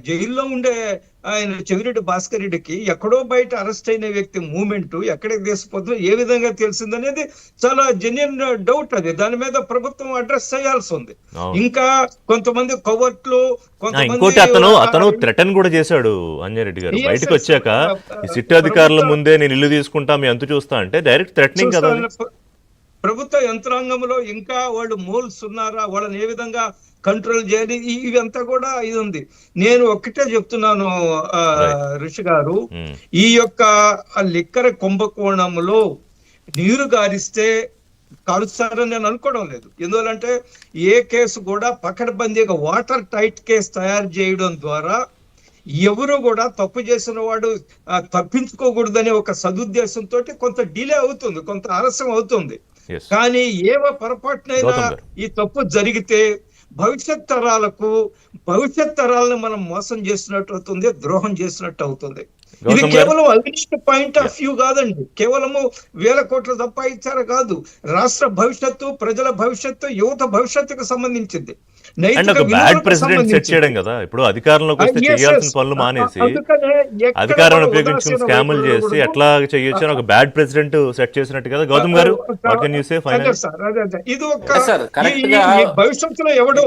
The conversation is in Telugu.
జైల్లో ఉండే ఆయన చెవిరెడ్డి భాస్కర్ రెడ్డికి ఎక్కడో బయట అరెస్ట్ అయిన వ్యక్తి మూమెంట్ ఎక్కడికి తీసుకుపోతుందో ఏ విధంగా తెలిసిందనేది చాలా జెన్యున్ డౌట్. అది దాని మీద ప్రభుత్వం అడ్రస్ చేయాల్సి ఉంది. ఇంకా కొంతమంది కవర్ట్లు ఇంకోటి అతను థ్రెటన్ కూడా చేశాడు అంజారెడ్డి గారు. బయటకు వచ్చాక ఈ సిట్ అధికారుల ముందే నేను ఇల్లు తీసుకుంటా మీ అంతు చూస్తా అంటే డైరెక్ట్ థ్రెటనింగ్ కదా. ప్రభుత్వ యంత్రాంగంలో ఇంకా వాళ్ళు మోల్స్ ఉన్నారా, వాళ్ళని ఏ విధంగా కంట్రోల్ చేయాలి, ఇవంతా కూడా ఇది ఉంది. నేను ఒక్కటే చెప్తున్నాను ఋషి గారు, ఈ యొక్క లిక్కర కుంభకోణంలో నీరు గారిస్తే కాలుస్తారని నేను అనుకోవడం లేదు. ఎందువల్లంటే ఏ కేసు కూడా పకడ్బందీగా వాటర్ టైట్ కేసు తయారు చేయడం ద్వారా ఎవరు కూడా తప్పు చేసిన వాడు తప్పించుకోకూడదనే ఒక సదుద్దేశంతో కొంత డిలే అవుతుంది, కొంత ఆలస్యం అవుతుంది. కానీ ఏవో పొరపాటునైనా ఈ తప్పు జరిగితే భవిష్యత్ తరాలను మనం మోసం చేసినట్టు అవుతుంది, ద్రోహం చేసినట్టు అవుతుంది. ఇది కేవలం అవినీతి పాయింట్ ఆఫ్ వ్యూ కాదండి, కేవలము 1000 కోట్లు సంపాదించారు కాదు, రాష్ట్ర భవిష్యత్తు, ప్రజల భవిష్యత్తు, యువత భవిష్యత్తుకు సంబంధించింది. ఇప్పుడు అధికారంలోకి వస్తే చేయాల్సిన పనులు మానేసి అధికారాన్ని ఉపయోగించుకుని స్కాములు చేసి ఎట్లా చేయొచ్చు అని ఒక బ్యాడ్ ప్రెసిడెంట్ సెట్ చేసినట్టు కదా. గౌతమ్ గారు, ఇది ఒక భవిష్యత్తులో ఎవడు